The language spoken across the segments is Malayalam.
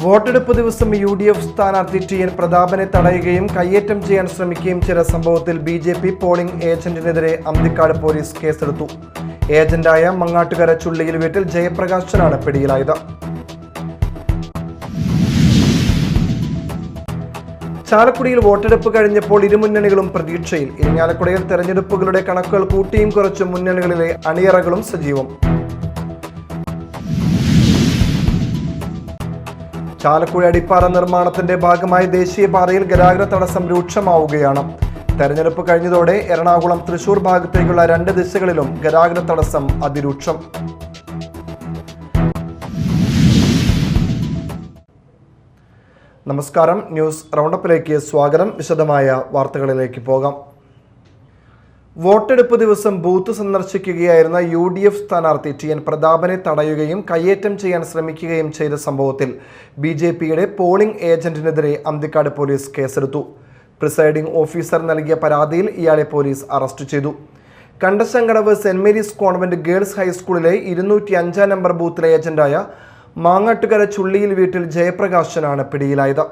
വോട്ടെടുപ്പ് ദിവസം UDF സ്ഥാനാർത്ഥി TN പ്രതാപനെ തടയുകയും കയ്യേറ്റം ചെയ്യാൻ ശ്രമിക്കുകയും ചെയ്ത സംഭവത്തിൽ BJP പോളിംഗ് ഏജന്റിനെതിരെ അന്തിക്കാട് പോലീസ് കേസെടുത്തു. ഏജന്റായ മങ്ങാട്ടുകര ചുള്ളിയിൽ വീട്ടിൽ ജയപ്രകാശനാണ് പിടിയിലായത്. ചാലക്കുടിയിൽ വോട്ടെടുപ്പ് കഴിഞ്ഞപ്പോൾ ഇരുമുന്നണികളും പ്രതീക്ഷയിൽ. ഇരിങ്ങാലക്കുടയിൽ തെരഞ്ഞെടുപ്പുകളുടെ കണക്കുകൾ കൂട്ടിയും കുറച്ചും മുന്നണികളിലെ അണിയറകളും സജീവം. ചാലക്കുടി അടിപ്പാറ നിർമ്മാണത്തിന്റെ ഭാഗമായി ദേശീയപാതയിൽ ഗതാഗത തടസ്സം രൂക്ഷമാവുകയാണ്. തെരഞ്ഞെടുപ്പ് കഴിഞ്ഞതോടെ എറണാകുളം തൃശൂർ ഭാഗത്തേക്കുള്ള 2 ദിശകളിലും ഗതാഗത തടസ്സം അതിരൂക്ഷം. നമസ്കാരം, ന്യൂസ് റൗണ്ടപ്പിലേക്ക് സ്വാഗതം. വിശദമായ വാർത്തകളിലേക്ക് പോകാം. വോട്ടെടുപ്പ് ദിവസം ബൂത്ത് സന്ദർശിക്കുകയായിരുന്ന UDF സ്ഥാനാർത്ഥി TN പ്രതാപനെ തടയുകയും കയ്യേറ്റം ചെയ്യാൻ ശ്രമിക്കുകയും ചെയ്ത സംഭവത്തിൽ BJPയുടെ പോളിംഗ് ഏജന്റിനെതിരെ അന്തിക്കാട് പോലീസ് കേസെടുത്തു. പ്രിസൈഡിംഗ് ഓഫീസർ നൽകിയ പരാതിയിൽ ഇയാളെ പോലീസ് അറസ്റ്റ് ചെയ്തു. Kandassankadavu saint Mary's convent girls ഹൈസ്കൂളിലെ 205 നമ്പർ ബൂത്തിലെ ഏജന്റായ മാങ്ങാട്ടുകര ചുള്ളിയിൽ വീട്ടിൽ ജയപ്രകാശനാണ് പിടിയിലായത്.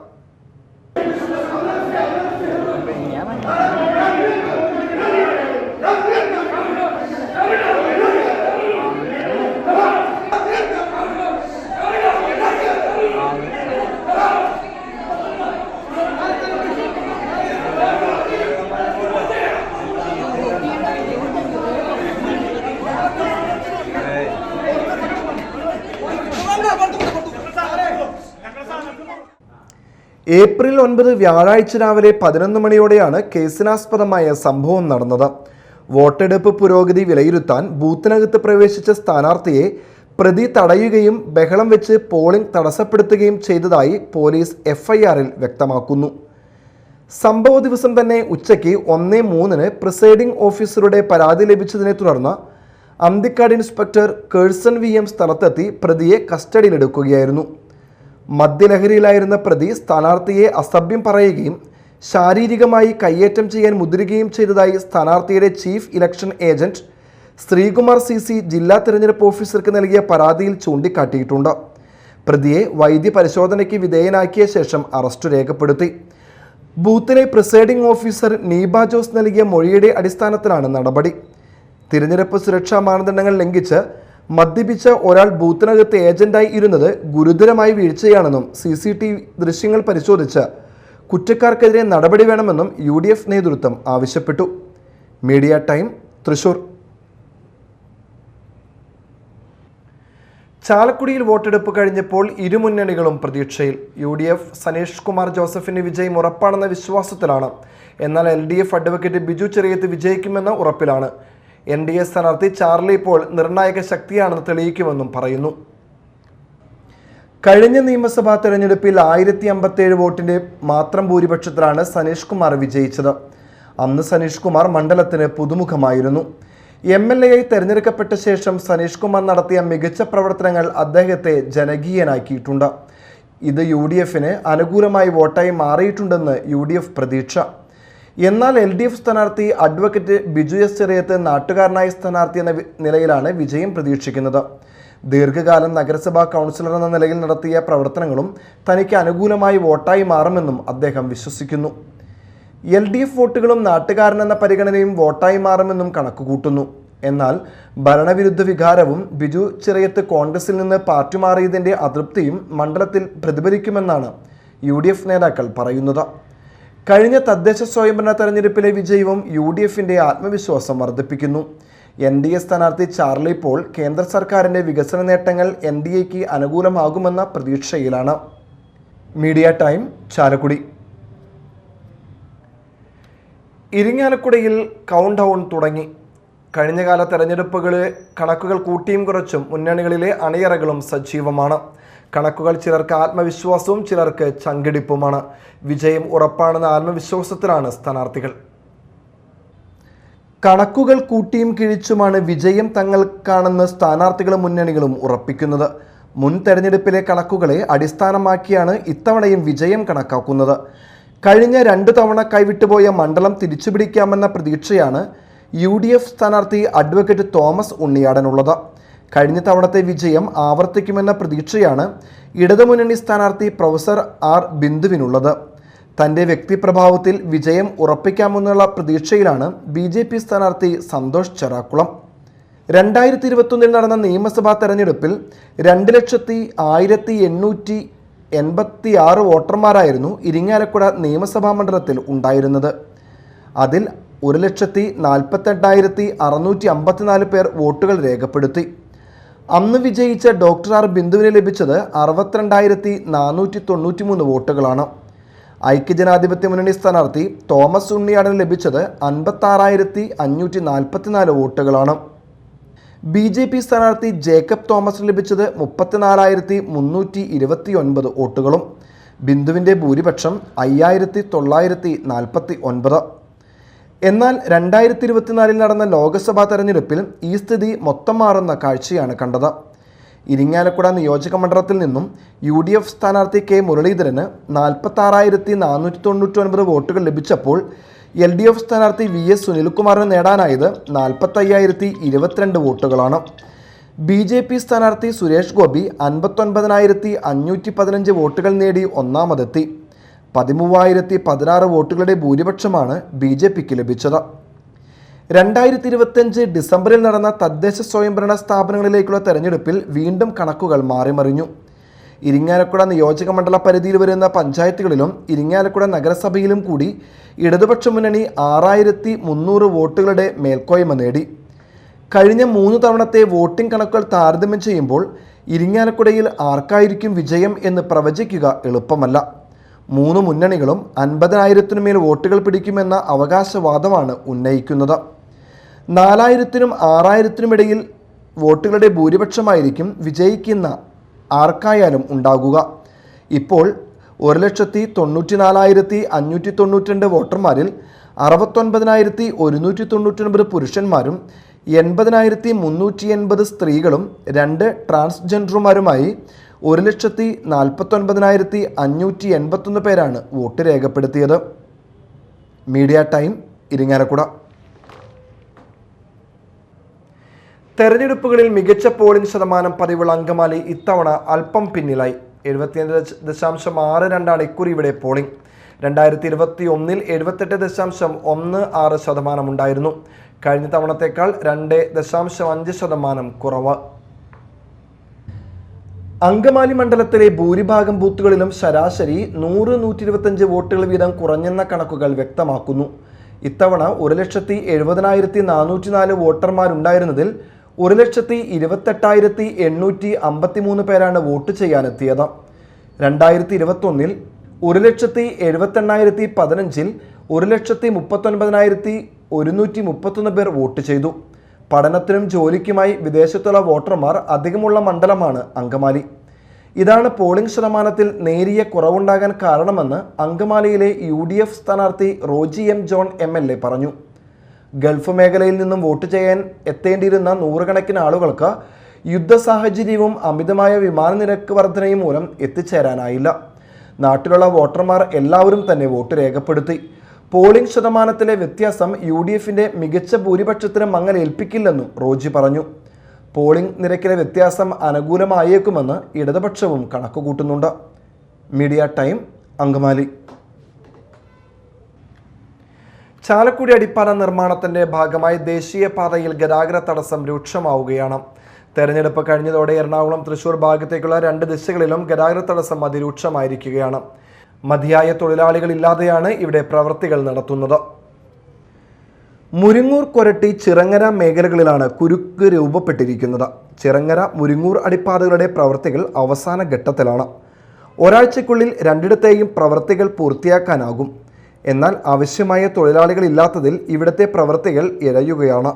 ഏപ്രിൽ 9 വ്യാഴാഴ്ച രാവിലെ 11 മണിയോടെയാണ് കേസിനാസ്പദമായ സംഭവം നടന്നത്. വോട്ടെടുപ്പ് പുരോഗതി വിലയിരുത്താൻ ബൂത്തിനകത്ത് പ്രവേശിച്ച സ്ഥാനാർത്ഥിയെ പ്രതി തടയുകയും ബഹളം വെച്ച് പോളിംഗ് തടസ്സപ്പെടുത്തുകയും ചെയ്തതായി പോലീസ് FIRൽ വ്യക്തമാക്കുന്നു. സംഭവ ദിവസം തന്നെ ഉച്ചയ്ക്ക് 1:03 പ്രിസൈഡിംഗ് ഓഫീസറുടെ പരാതി ലഭിച്ചതിനെ തുടർന്ന് അന്തിക്കാട് ഇൻസ്പെക്ടർ കേഴ്സൺ VM സ്ഥലത്തെത്തി പ്രതിയെ കസ്റ്റഡിയിലെടുക്കുകയായിരുന്നു. മദ്യലഹരിയിലായിരുന്ന പ്രതി സ്ഥാനാർത്ഥിയെ അസഭ്യം പറയുകയും ശാരീരികമായി കയ്യേറ്റം ചെയ്യാൻ മുതിരുകയും ചെയ്തതായി സ്ഥാനാർത്ഥിയുടെ chief election agent Sreekumar CC ജില്ലാ തെരഞ്ഞെടുപ്പ് ഓഫീസർക്ക് നൽകിയ പരാതിയിൽ ചൂണ്ടിക്കാട്ടിയിട്ടുണ്ട്. പ്രതിയെ വൈദ്യപരിശോധനയ്ക്ക് വിധേയനാക്കിയ ശേഷം അറസ്റ്റ് രേഖപ്പെടുത്തി. ബൂത്തിലെ പ്രിസൈഡിംഗ് ഓഫീസർ നീബ ജോസ് നൽകിയ മൊഴിയുടെ അടിസ്ഥാനത്തിലാണ് നടപടി. തിരഞ്ഞെടുപ്പ് സുരക്ഷാ മാനദണ്ഡങ്ങൾ ലംഘിച്ച് മദ്യപിച്ച ഒരാൾ ബൂത്തിനകത്ത് ഏജന്റായി ഇരുന്നത് ഗുരുതരമായ വീഴ്ചയാണെന്നും CCTV ദൃശ്യങ്ങൾ പരിശോധിച്ച് കുറ്റക്കാർക്കെതിരെ നടപടി വേണമെന്നും UDF നേതൃത്വം ആവശ്യപ്പെട്ടു. Media time, Thrissur. ചാലക്കുടിയിൽ വോട്ടെടുപ്പ് കഴിഞ്ഞപ്പോൾ ഇരുമുന്നണികളും പ്രതീക്ഷയിൽ. UDF സനീഷ് കുമാർ ജോസഫിന് വിജയം ഉറപ്പാണെന്ന വിശ്വാസത്തിലാണ്. എന്നാൽ LDF അഡ്വക്കേറ്റ് ബിജു ചെറിയത്ത് വിജയിക്കുമെന്ന ഉറപ്പിലാണ്. NDA സ്ഥാനാർത്ഥി ചാർലി പോൾ നിർണായക ശക്തിയാണെന്ന് തെളിയിക്കുമെന്നും പറയുന്നു. കഴിഞ്ഞ നിയമസഭാ തെരഞ്ഞെടുപ്പിൽ 1057 വോട്ടിന്റെ മാത്രം ഭൂരിപക്ഷത്തിലാണ് സനീഷ് കുമാർ വിജയിച്ചത്. അന്ന് സനീഷ് കുമാർ മണ്ഡലത്തിന് പുതുമുഖമായിരുന്നു. MLA ആയി തെരഞ്ഞെടുക്കപ്പെട്ട ശേഷം സനീഷ് കുമാർ നടത്തിയ മികച്ച പ്രവർത്തനങ്ങൾ അദ്ദേഹത്തെ ജനകീയനാക്കിയിട്ടുണ്ട്. ഇത് UDFന് അനുകൂലമായി വോട്ടായി മാറിയിട്ടുണ്ടെന്ന് UDF പ്രതീക്ഷ. എന്നാൽ LDF സ്ഥാനാർത്ഥി അഡ്വക്കേറ്റ് ബിജു ചെറിയത്ത് നാട്ടുകാരനായ സ്ഥാനാർത്ഥി എന്ന നിലയിലാണ് വിജയം പ്രതീക്ഷിക്കുന്നത്. ദീർഘകാലം നഗരസഭാ കൗൺസിലർ എന്ന നിലയിൽ നടത്തിയ പ്രവർത്തനങ്ങളും തനിക്ക് അനുകൂലമായി വോട്ടായി മാറുമെന്നും അദ്ദേഹം വിശ്വസിക്കുന്നു. LDF വോട്ടുകളും നാട്ടുകാരനെന്ന പരിഗണനയും വോട്ടായി മാറുമെന്നും കണക്കുകൂട്ടുന്നു. എന്നാൽ ഭരണവിരുദ്ധ വികാരവും ബിജു ചെറിയത്ത് കോൺഗ്രസിൽ നിന്ന് പാർട്ടി മാറിയതിൻ്റെ അതൃപ്തിയും മണ്ഡലത്തിൽ പ്രതിഫലിക്കുമെന്നാണ് UDF നേതാക്കൾ പറയുന്നത്. കഴിഞ്ഞ തദ്ദേശ സ്വയംഭരണ തെരഞ്ഞെടുപ്പിലെ വിജയവും UDFന്റെ ആത്മവിശ്വാസം വർദ്ധിപ്പിക്കുന്നു. NDA സ്ഥാനാർത്ഥി ചാർലി പോൾ കേന്ദ്ര സർക്കാരിൻ്റെ വികസന നേട്ടങ്ങൾ NDAക്ക് അനുകൂലമാകുമെന്ന പ്രതീക്ഷയിലാണ്. Media time, Chalakudy. ഇരിങ്ങാലക്കുടയിൽ കൗണ്ട് ഡൗൺ തുടങ്ങി. കഴിഞ്ഞകാല തെരഞ്ഞെടുപ്പുകളിലെ കണക്കുകൾ കൂട്ടിയും കുറച്ചും മുന്നണികളിലെ അണിയറകളും സജീവമാണ്. കണക്കുകൾ ചിലർക്ക് ആത്മവിശ്വാസവും ചിലർക്ക് ചങ്കിടിപ്പുമാണ്. വിജയം ഉറപ്പാണെന്ന ആത്മവിശ്വാസത്തിലാണ് സ്ഥാനാർത്ഥികൾ. കണക്കുകൾ കൂട്ടിയും കിഴിച്ചുമാണ് വിജയം തങ്ങൾക്കാണെന്ന് സ്ഥാനാർത്ഥികളും മുന്നണികളും ഉറപ്പിക്കുന്നത്. മുൻ തെരഞ്ഞെടുപ്പിലെ കണക്കുകളെ അടിസ്ഥാനമാക്കിയാണ് ഇത്തവണയും വിജയം കണക്കാക്കുന്നത്. കഴിഞ്ഞ 2 തവണ കൈവിട്ടുപോയ മണ്ഡലം തിരിച്ചുപിടിക്കാമെന്ന പ്രതീക്ഷയാണ് UDF സ്ഥാനാർത്ഥി അഡ്വക്കേറ്റ് തോമസ് ഉണ്ണിയാടനുള്ളത്. കഴിഞ്ഞ തവണത്തെ വിജയം ആവർത്തിക്കുമെന്ന പ്രതീക്ഷയാണ് ഇടതുമുന്നണി സ്ഥാനാർത്ഥി പ്രൊഫസർ ആർ ബിന്ദുവിനുള്ളത്. തൻ്റെ വ്യക്തിപ്രഭാവത്തിൽ വിജയം ഉറപ്പിക്കാമെന്നുള്ള പ്രതീക്ഷയിലാണ് BJP സ്ഥാനാർത്ഥി സന്തോഷ് ചെറാക്കുളം. 2021 നടന്ന നിയമസഭാ തെരഞ്ഞെടുപ്പിൽ 2,01,886 വോട്ടർമാരായിരുന്നു ഇരിങ്ങാലക്കുട നിയമസഭാ മണ്ഡലത്തിൽ ഉണ്ടായിരുന്നത്. അതിൽ 1,48,654 പേർ വോട്ടുകൾ രേഖപ്പെടുത്തി. അന്ന് വിജയിച്ച ഡോക്ടർ ആർ ബിന്ദുവിന് ലഭിച്ചത് 62,493 വോട്ടുകളാണ്. ഐക്യജനാധിപത്യ മുന്നണി സ്ഥാനാർത്ഥി തോമസ് ഉണ്ണിയാടന് ലഭിച്ചത് 56,544 വോട്ടുകളാണ്. BJP സ്ഥാനാർത്ഥി ജേക്കബ് തോമസിന് ലഭിച്ചത് 34,329 വോട്ടുകളും. ബിന്ദുവിൻ്റെ ഭൂരിപക്ഷം 5,949. എന്നാൽ 2024 നടന്ന ലോക്സഭാ തെരഞ്ഞെടുപ്പിൽ ഈ സ്ഥിതി മൊത്തം മാറുന്ന കാഴ്ചയാണ് കണ്ടത്. ഇരിങ്ങാലക്കുട നിയോജക മണ്ഡലത്തിൽ നിന്നും UDF സ്ഥാനാർത്ഥി K മുരളീധരന് 46,499 വോട്ടുകൾ ലഭിച്ചപ്പോൾ LDF സ്ഥാനാർത്ഥി VS സുനിൽകുമാറിന് നേടാനായത് 45,022 വോട്ടുകളാണ്. BJP സ്ഥാനാർത്ഥി സുരേഷ് ഗോപി 59,515 വോട്ടുകൾ നേടി ഒന്നാമതെത്തി. 13,016 വോട്ടുകളുടെ ഭൂരിപക്ഷമാണ് BJPക്ക് ലഭിച്ചത്. 2025 ഡിസംബറിൽ നടന്ന തദ്ദേശ സ്വയംഭരണ സ്ഥാപനങ്ങളിലേക്കുള്ള തെരഞ്ഞെടുപ്പിൽ വീണ്ടും കണക്കുകൾ മാറിമറിഞ്ഞു. ഇരിങ്ങാലക്കുട നിയോജക മണ്ഡല പരിധിയിൽ വരുന്ന പഞ്ചായത്തുകളിലും ഇരിങ്ങാലക്കുട നഗരസഭയിലും കൂടി ഇടതുപക്ഷ മുന്നണി 6,300 വോട്ടുകളുടെ മേൽക്കോയ്മ നേടി. കഴിഞ്ഞ 3 തവണത്തെ വോട്ടിംഗ് കണക്കുകൾ താരതമ്യം ചെയ്യുമ്പോൾ ഇരിങ്ങാലക്കുടയിൽ ആർക്കായിരിക്കും വിജയം എന്ന് പ്രവചിക്കുക എളുപ്പമല്ല. 3 മുന്നണികളും 50,000 മേൽ വോട്ടുകൾ പിടിക്കുമെന്ന അവകാശവാദമാണ് ഉന്നയിക്കുന്നത്. 4,000-നും 6,000-നും ഇടയിൽ വോട്ടുകളുടെ ഭൂരിപക്ഷമായിരിക്കും വിജയിക്കുന്ന ആർക്കായാലും ഉണ്ടാകുക. ഇപ്പോൾ 1,94,592 വോട്ടർമാരിൽ 69,199 പുരുഷന്മാരും 80,380 സ്ത്രീകളും 2 ട്രാൻസ്ജെൻഡറുമാരുമായി 1,49,581 പേരാണ് വോട്ട് രേഖപ്പെടുത്തിയത്. Media time, Irinjalakuda. തെരഞ്ഞെടുപ്പുകളിൽ മികച്ച പോളിംഗ് ശതമാനം പതിവുള്ള അങ്കമാലി ഇത്തവണ അല്പം പിന്നിലായി. 75.62 ഇക്കുറി ഇവിടെ പോളിംഗ്. 2021 78.16% ഉണ്ടായിരുന്നു. കഴിഞ്ഞ തവണത്തേക്കാൾ 2.5% കുറവ്. അങ്കമാലി മണ്ഡലത്തിലെ ഭൂരിഭാഗം ബൂത്തുകളിലും ശരാശരി 100-125 വോട്ടുകൾ വീതം കുറഞ്ഞെന്ന കണക്കുകൾ വ്യക്തമാക്കുന്നു. ഇത്തവണ 1,70,404 വോട്ടർമാരുണ്ടായിരുന്നതിൽ 1,28,853 പേരാണ് വോട്ട് ചെയ്യാനെത്തിയത്. 2021 1,78,015 1,39,131 പേർ വോട്ട് ചെയ്തു. പഠനത്തിനും ജോലിക്കുമായി വിദേശത്തുള്ള വോട്ടർമാർ അധികമുള്ള മണ്ഡലമാണ് അങ്കമാലി. ഇതാണ് പോളിംഗ് ശതമാനത്തിൽ നേരിയ കുറവുണ്ടാകാൻ കാരണമെന്ന് അങ്കമാലിയിലെ UDF സ്ഥാനാർത്ഥി റോജി M. ജോൺ MLA പറഞ്ഞു. ഗൾഫ് മേഖലയിൽ നിന്നും വോട്ട് ചെയ്യാൻ എത്തേണ്ടിയിരുന്ന നൂറുകണക്കിന് ആളുകൾക്ക് യുദ്ധ സാഹചര്യവും അമിതമായ വിമാന നിരക്ക് വർധനയും മൂലം എത്തിച്ചേരാനായില്ല. നാട്ടിലുള്ള വോട്ടർമാർ എല്ലാവരും തന്നെ വോട്ട് രേഖപ്പെടുത്തി. പോളിംഗ് ശതമാനത്തിലെ വ്യത്യാസം UDFന്റെ മികച്ച ഭൂരിപക്ഷത്തിന് മങ്ങലേൽപ്പിക്കില്ലെന്നും റോജി പറഞ്ഞു. പോളിംഗ് നിരക്കിലെ വ്യത്യാസം അനുകൂലമായേക്കുമെന്ന് ഇടതുപക്ഷവും കണക്കുകൂട്ടുന്നുണ്ട്. Media time, Angamaly. ചാലക്കുടി അടിപ്പാത നിർമ്മാണത്തിന്റെ ഭാഗമായി ദേശീയപാതയിൽ ഗതാഗത തടസ്സം രൂക്ഷമാവുകയാണ്. തെരഞ്ഞെടുപ്പ് കഴിഞ്ഞതോടെ എറണാകുളം തൃശൂർ ഭാഗത്തേക്കുള്ള 2 ദിശകളിലും ഗതാഗത തടസ്സം അതിരൂക്ഷമായിരിക്കുകയാണ്. മതിയായ തൊഴിലാളികളില്ലാതെയാണ് ഇവിടെ പ്രവൃത്തികൾ നടത്തുന്നത്. മുരിങ്ങൂർ, കൊരട്ടി, ചിറങ്ങര മേഖലകളിലാണ് കുരുക്ക് രൂപപ്പെട്ടിരിക്കുന്നത്. ചിറങ്ങര, മുരിങ്ങൂർ അടിപ്പാതകളുടെ പ്രവൃത്തികൾ അവസാന ഘട്ടത്തിലാണ്. ഒരാഴ്ചയ്ക്കുള്ളിൽ 2ഇടത്തെയും പ്രവൃത്തികൾ പൂർത്തിയാക്കാനാകും. എന്നാൽ ആവശ്യമായ തൊഴിലാളികളില്ലാത്തതിൽ ഇവിടുത്തെ പ്രവൃത്തികൾ ഇഴയുകയാണ്.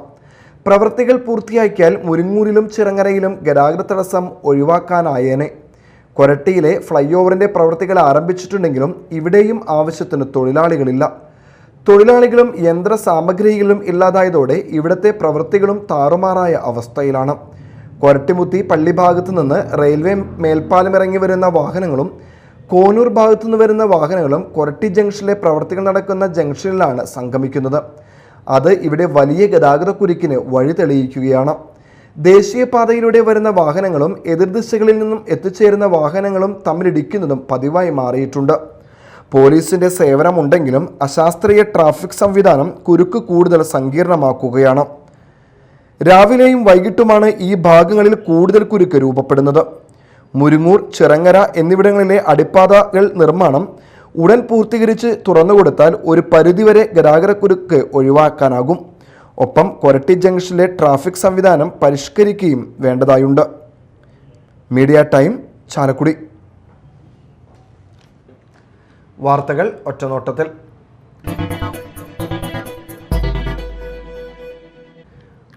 പ്രവൃത്തികൾ പൂർത്തിയാക്കിയാൽ മുരിങ്ങൂരിലും ചിറങ്ങരയിലും ഗതാഗത തടസ്സം ഒഴിവാക്കാനായേനെ. കൊരട്ടിയിലെ ഫ്ലൈ ഓവറിൻ്റെ പ്രവൃത്തികൾ ആരംഭിച്ചിട്ടുണ്ടെങ്കിലും ഇവിടെയും ആവശ്യത്തിന് തൊഴിലാളികളില്ല. തൊഴിലാളികളും യന്ത്ര സാമഗ്രികളും ഇല്ലാതായതോടെ ഇവിടുത്തെ പ്രവൃത്തികളും താറുമാറായ അവസ്ഥയിലാണ്. കൊരട്ടിമുത്തി പള്ളി ഭാഗത്തു നിന്ന് റെയിൽവേ മേൽപ്പാലം ഇറങ്ങി വരുന്ന വാഹനങ്ങളും കോനൂർ ഭാഗത്തു നിന്ന് വരുന്ന വാഹനങ്ങളും കൊരട്ടി ജംഗ്ഷനിലെ പ്രവൃത്തികൾ നടക്കുന്ന ജംഗ്ഷനിലാണ് സംഗമിക്കുന്നത്. അത് ഇവിടെ വലിയ ഗതാഗത കുരുക്കിന് വഴി തെളിയിക്കുകയാണ്. ദേശീയപാതയിലൂടെ വരുന്ന വാഹനങ്ങളും എതിർദിശകളിൽ നിന്നും എത്തിച്ചേരുന്ന വാഹനങ്ങളും തമ്മിലിടിക്കുന്നതും പതിവായി മാറിയിട്ടുണ്ട്. പോലീസിന്റെ സേവനമുണ്ടെങ്കിലും അശാസ്ത്രീയ ട്രാഫിക് സംവിധാനം കുരുക്ക് കൂടുതൽ സങ്കീർണമാക്കുകയാണ്. രാവിലെയും വൈകിട്ടുമാണ് ഈ ഭാഗങ്ങളിൽ കൂടുതൽ കുരുക്ക് രൂപപ്പെടുന്നത്. മുരിങ്ങൂർ, ചിറങ്ങര എന്നിവിടങ്ങളിലെ അടിപ്പാതകൾ നിർമ്മാണം ഉടൻ പൂർത്തീകരിച്ച് തുറന്നുകൊടുത്താൽ ഒരു പരിധിവരെ ഗതാഗതക്കുരുക്ക് ഒഴിവാക്കാനാകും. ഒപ്പം കൊരട്ടി ജംഗ്ഷനിലെ ട്രാഫിക് സംവിധാനം പരിഷ്കരിക്കുകയും വേണ്ടതായുണ്ട്. Media time, Chalakudy. വാർത്തകൾ ഒറ്റനോട്ടത്തിൽ.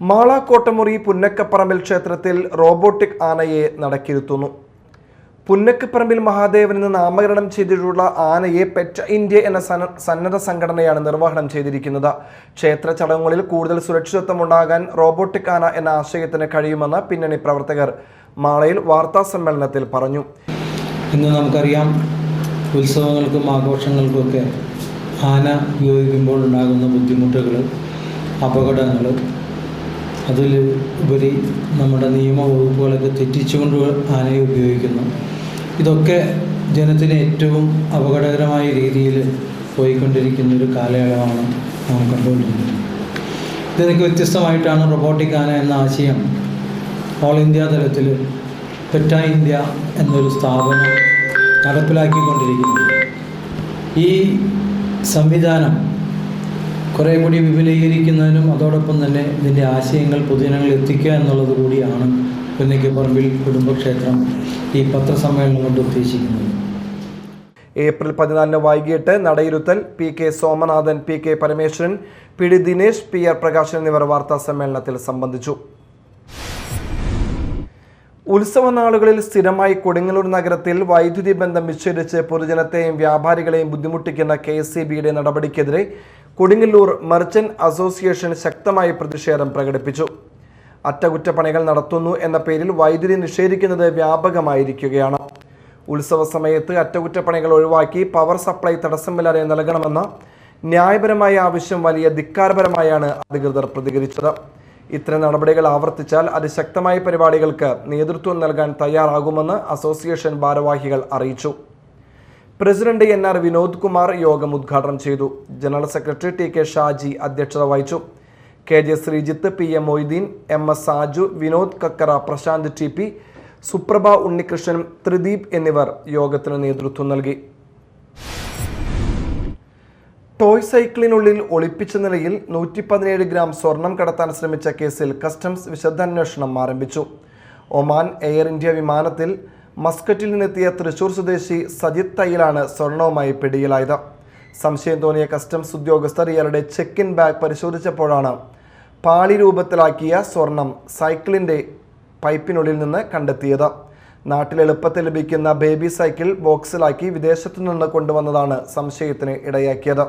മാള കോട്ടമുറി പുന്നക്കപ്പറമ്പിൽ ക്ഷേത്രത്തിൽ റോബോട്ടിക് ആനയെ നടക്കിരുത്തുന്നു. പുന്നക്കപ്പറമ്പിൽ മഹാദേവന് നാമകരണം ചെയ്തിട്ടുള്ള ആനയെ പെറ്റ് ഇന്ത്യ എന്ന സന്നദ്ധ സംഘടനയാണ് നിർവഹണം ചെയ്തിരിക്കുന്നത്. ക്ഷേത്ര ചടങ്ങുകളിൽ കൂടുതൽ സുരക്ഷിതത്വം ഉണ്ടാകാൻ റോബോട്ടിക് ആന എന്ന ആശയത്തിന് കഴിയുമെന്ന് പിന്നണി പ്രവർത്തകർ മാളയിൽ വാർത്താ സമ്മേളനത്തിൽ പറഞ്ഞു. ഇന്ന് നമുക്കറിയാം, ഉത്സവങ്ങൾക്കും ആഘോഷങ്ങൾക്കുമൊക്കെ ആന ഉപയോഗിക്കുമ്പോൾ ഉണ്ടാകുന്ന ബുദ്ധിമുട്ടുകൾ, അപകടങ്ങൾ, അതിൽ ഉപരി നമ്മുടെ നിയമവകുപ്പുകളൊക്കെ തെറ്റിച്ചുകൊണ്ട് ആനയെ ഉപയോഗിക്കുന്നു. ഇതൊക്കെ ജനത്തിന് ഏറ്റവും അപകടകരമായ രീതിയിൽ പോയിക്കൊണ്ടിരിക്കുന്ന ഒരു കാലയളവാണ് നാം കണ്ടുകൊണ്ടിരിക്കുന്നത്. ഇതിനൊക്കെ വ്യത്യസ്തമായിട്ടാണ് റോബോട്ടിക് ആന എന്ന ആശയം ഓൾ ഇന്ത്യ തലത്തിൽ പെറ്റ ഇന്ത്യ എന്നൊരു സ്ഥാപനം നടപ്പിലാക്കിക്കൊണ്ടിരിക്കുന്നത്. ഈ സംവിധാനം കുറേ കൂടി വിപുലീകരിക്കുന്നതിനും അതോടൊപ്പം തന്നെ ഇതിൻ്റെ ആശയങ്ങൾ പൊതുജനങ്ങളിൽ എത്തിക്കുക എന്നുള്ളത് കൂടിയാണ് പുന്നക്കപ്പറമ്പിൽ കുടുംബക്ഷേത്രം ഈ പത്രസമ്മേളനം കൊണ്ട് ഉദ്ദേശിക്കുന്നത്. ഏപ്രിൽ 14 വൈകിട്ട് നടയിരുത്തൽ P K. Somanathan, P K. Parameswaran, P D. Dinesh, PR. Prakashan എന്നിവർ വാർത്താ സമ്മേളനത്തിൽ സംബന്ധിച്ചു. ഉത്സവ നാളുകളിൽ സ്ഥിരമായി കൊടുങ്ങല്ലൂർ നഗരത്തിൽ വൈദ്യുതി ബന്ധം വിച്ഛേദിച്ച് പൊതുജനത്തെയും വ്യാപാരികളെയും ബുദ്ധിമുട്ടിക്കുന്ന KSEBയുടെ നടപടിക്കെതിരെ കൊടുങ്ങല്ലൂർ മർച്ചന്റ് അസോസിയേഷൻ ശക്തമായി പ്രതിഷേധം പ്രകടിപ്പിച്ചു. അറ്റകുറ്റപ്പണികൾ നടത്തുന്നു എന്ന പേരിൽ വൈദ്യുതി നിഷേധിക്കുന്നത് വ്യാപകമായിരിക്കുകയാണ്. ഉത്സവ സമയത്ത് അറ്റകുറ്റപ്പണികൾ ഒഴിവാക്കി പവർ സപ്ലൈ തടസ്സമില്ലാതെ നൽകണമെന്ന ന്യായപരമായ ആവശ്യം വലിയ ധിക്കാരപരമായാണ് അധികൃതർ പ്രതികരിച്ചത്. ഇത്തരം നടപടികൾ ആവർത്തിച്ചാൽ അതിശക്തമായ പരിപാടികൾക്ക് നേതൃത്വം നൽകാൻ തയ്യാറാകുമെന്ന് അസോസിയേഷൻ ഭാരവാഹികൾ അറിയിച്ചു. പ്രസിഡന്റ് NR വിനോദ് കുമാർ യോഗം ഉദ്ഘാടനം ചെയ്തു. ജനറൽ സെക്രട്ടറി TK ഷാജി അധ്യക്ഷത വഹിച്ചു. KJ Sreejith, PM Moideen, MS Saju, Vinod Kakkara, Prashant TP, സുപ്രഭ ഉണ്ണികൃഷ്ണൻ, ത്രിദീപ് എന്നിവർ യോഗത്തിന് നേതൃത്വം നൽകി. ടോയ് സൈക്കിളിനുള്ളിൽ ഒളിപ്പിച്ച നിലയിൽ 117 ഗ്രാം സ്വർണം കടത്താൻ ശ്രമിച്ച കേസിൽ കസ്റ്റംസ് വിശദാന്വേഷണം ആരംഭിച്ചു. ഒമാൻ എയർ ഇന്ത്യ വിമാനത്തിൽ മസ്കറ്റിൽ നിന്നെത്തിയ തൃശൂർ സ്വദേശി സജിത് തയ്യിലാണ് സ്വർണവുമായി പിടിയിലായത്. സംശയം തോന്നിയ കസ്റ്റംസ് ഉദ്യോഗസ്ഥർ ഇയാളുടെ ചെക്ക് ഇൻ ബാഗ് പരിശോധിച്ചപ്പോഴാണ് പാളി രൂപത്തിലാക്കിയ സ്വർണം സൈക്കിളിൻ്റെ പൈപ്പിനുള്ളിൽ നിന്ന് കണ്ടെത്തിയത്. നാട്ടിൽ എളുപ്പത്തിൽ ലഭിക്കുന്ന ബേബി സൈക്കിൾ ബോക്സിലാക്കി വിദേശത്തു നിന്ന് കൊണ്ടുവന്നതാണ് സംശയത്തിന് ഇടയാക്കിയത്.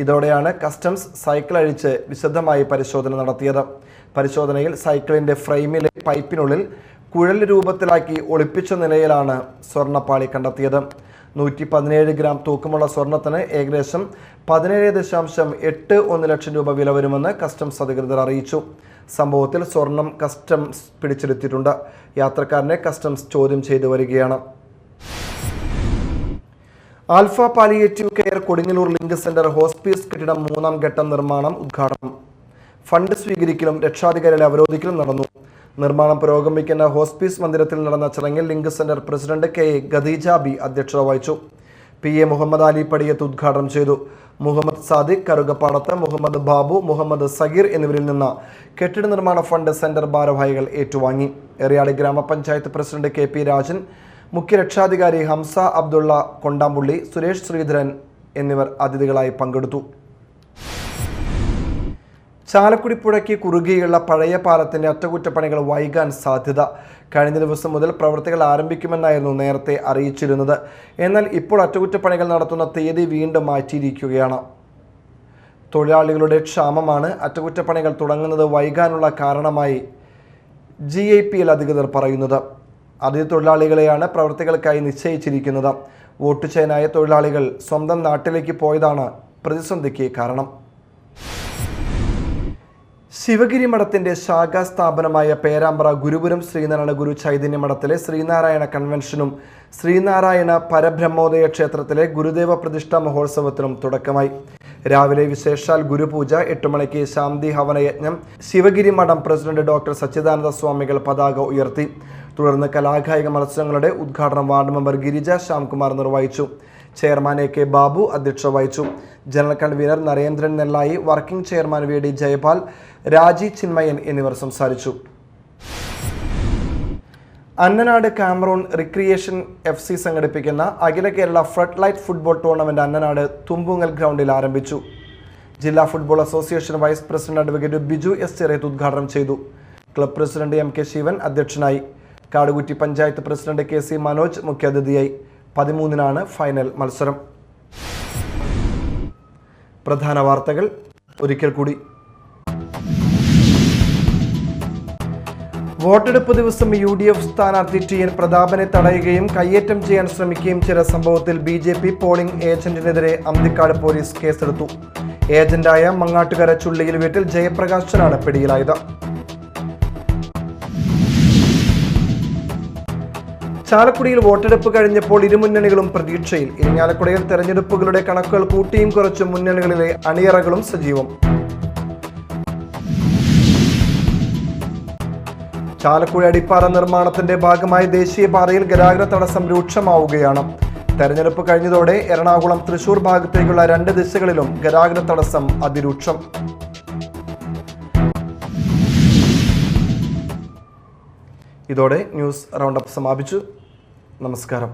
ഇതോടെയാണ് കസ്റ്റംസ് സൈക്കിൾ അഴിച്ച് വിശദമായി പരിശോധന നടത്തിയത്. പരിശോധനയിൽ സൈക്കിളിൻ്റെ ഫ്രെയിമിലെ പൈപ്പിനുള്ളിൽ കുഴൽ രൂപത്തിലാക്കി ഒളിപ്പിച്ച നിലയിലാണ് സ്വർണ്ണപ്പാളി കണ്ടെത്തിയത്. 117 ഗ്രാം തൂക്കമുള്ള സ്വർണത്തിന് ഏകദേശം 17.81 ലക്ഷം രൂപ വില വരുമെന്ന് കസ്റ്റംസ് അധികൃതർ അറിയിച്ചു. സംഭവത്തിൽ സ്വർണം കസ്റ്റംസ് പിടിച്ചെടുത്തിട്ടുണ്ട്. യാത്രക്കാരനെ കസ്റ്റംസ് ചോദ്യം ചെയ്തു വരികയാണ്. Alpha palliative care Kodungallur link centre hospice കെട്ടിടം 3ാം ഘട്ടം നിർമ്മാണം ഉദ്ഘാടനം. ഫണ്ട് സ്വീകരിക്കലും രക്ഷാധികാരികളെ അവരോധിക്കലും നടന്നു. നിർമ്മാണം പുരോഗമിക്കുന്ന ഹോസ്പീസ് മന്ദിരത്തിൽ നടന്ന ചടങ്ങിൽ link centre president KA Khadeeja അധ്യക്ഷത വഹിച്ചു. PA മുഹമ്മദ് അലി പടിയത്ത് ഉദ്ഘാടനം ചെയ്തു. മുഹമ്മദ് സാദിഖ് കറുകപ്പാടത്ത്, മുഹമ്മദ് ബാബു, മുഹമ്മദ് സഗീർ എന്നിവരിൽ നിന്ന് കെട്ടിട നിർമ്മാണ ഫണ്ട് സെന്റർ ഭാരവാഹികൾ ഏറ്റുവാങ്ങി. എറിയാട് ഗ്രാമപഞ്ചായത്ത് പ്രസിഡന്റ് KP രാജൻ, മുഖ്യ രക്ഷാധികാരി ഹംസ അബ്ദുള്ള കൊണ്ടാമ്പുള്ളി, സുരേഷ് ശ്രീധരൻ എന്നിവർ അതിഥികളായി പങ്കെടുത്തു. ചാലക്കുടി പുഴയ്ക്ക് കുറുകെയുള്ള പഴയ പാലത്തിന്റെ അറ്റകുറ്റപ്പണികൾ വൈകാൻ സാധ്യത. കഴിഞ്ഞ ദിവസം മുതൽ പ്രവൃത്തികൾ ആരംഭിക്കുമെന്നായിരുന്നു നേരത്തെ അറിയിച്ചിരുന്നത്. എന്നാൽ ഇപ്പോൾ അറ്റകുറ്റപ്പണികൾ നടത്തുന്ന തീയതി വീണ്ടും മാറ്റിയിരിക്കുകയാണ്. തൊഴിലാളികളുടെ ക്ഷാമമാണ് അറ്റകുറ്റപ്പണികൾ തുടങ്ങുന്നത് വൈകാനുള്ള കാരണമായി GIPL അധികൃതർ പറയുന്നത്. അതിഥി തൊഴിലാളികളെയാണ് പ്രവൃത്തികൾക്കായി നിശ്ചയിച്ചിരിക്കുന്നത്. വോട്ട് ചെയ്യാനായ തൊഴിലാളികൾ സ്വന്തം നാട്ടിലേക്ക് പോയതാണ് പ്രതിസന്ധിക്ക് കാരണം. ശിവഗിരി മഠത്തിന്റെ ശാഖാ സ്ഥാപനമായ പേരാമ്പ്ര ഗുരുപുരം ശ്രീനാരായണ ഗുരു ചൈതന്യ മഠത്തിലെ ശ്രീനാരായണ കൺവെൻഷനും ശ്രീനാരായണ പരബ്രഹ്മോദയ ക്ഷേത്രത്തിലെ ഗുരുദേവ പ്രതിഷ്ഠാ മഹോത്സവത്തിനും തുടക്കമായി. രാവിലെ വിശേഷാൽ ഗുരുപൂജ, 8 മണിക്ക് ശാന്തി ഹവനയജ്ഞം. ശിവഗിരി മഠം പ്രസിഡന്റ് ഡോക്ടർ സച്ചിദാനന്ദ സ്വാമികൾ പതാക ഉയർത്തി. തുടർന്ന് കലാകായിക മത്സരങ്ങളുടെ ഉദ്ഘാടനം വാർഡ് മെമ്പർ ഗിരിജ ശ്യാംകുമാർ നിർവഹിച്ചു. ചെയർമാൻ എ കെ ബാബു അധ്യക്ഷത വഹിച്ചു. General convenor Narendran Nellayi, working chairman V D Jayapal, Raji Chinmayan എന്നിവർ സംസാരിച്ചു. അന്നനാട് കാമറൂൺ റിക്രിയേഷൻ FC സംഘടിപ്പിക്കുന്ന Akhila Kerala flood light football tournament Annanad Thumbungal ഗ്രൗണ്ടിൽ ആരംഭിച്ചു. ജില്ലാ football association vice president advocate Biju S Cheriyath ഉദ്ഘാടനം ചെയ്തു. ക്ലബ് പ്രസിഡന്റ് MK ശിവൻ അധ്യക്ഷനായി. കാടുകുറ്റി പഞ്ചായത്ത് പ്രസിഡന്റ് KC മനോജ് മുഖ്യാതിഥിയായി. 13-നാണ് ഫൈനൽ മത്സരം. പ്രധാന വാർത്തകൾ ഒരിക്കൽ കൂടി. വോട്ടെടുപ്പ് ദിവസം UDF സ്ഥാനാർത്ഥി TN പ്രതാപനെ തടയുകയും കയ്യേറ്റം ചെയ്യാൻ ശ്രമിക്കുകയും ചെയ്ത സംഭവത്തിൽ BJP പോളിംഗ് ഏജന്റിനെതിരെ അന്തിക്കാട് പോലീസ് കേസെടുത്തു. ഏജന്റായ മങ്ങാട്ടുകര ചുള്ളിയിൽ വീട്ടിൽ ജയപ്രകാശനാണ് പിടിയിലായത്. ചാലക്കുടിയിൽ വോട്ടെടുപ്പ് കഴിഞ്ഞപ്പോൾ ഇരുമുന്നണികളും പ്രതീക്ഷയിൽ. ഇരിങ്ങാലക്കുടയിൽ തെരഞ്ഞെടുപ്പുകളുടെ കണക്കുകൾ കൂട്ടിയും കുറച്ചും മുന്നണികളിലെ അണിയറകളും സജീവം. ചാലക്കുടി അടിപ്പാറ നിർമ്മാണത്തിന്റെ ഭാഗമായി ദേശീയപാതയിൽ ഗതാഗത തടസ്സം രൂക്ഷമാവുകയാണ്. തെരഞ്ഞെടുപ്പ് കഴിഞ്ഞതോടെ എറണാകുളം തൃശൂർ ഭാഗത്തേക്കുള്ള 2 ദിശകളിലും ഗതാഗത തടസ്സം അതിരൂക്ഷം. ഇതോടെ ന്യൂസ് റൗണ്ടപ്പ് സമാപിച്ചു. നമസ്കാരം.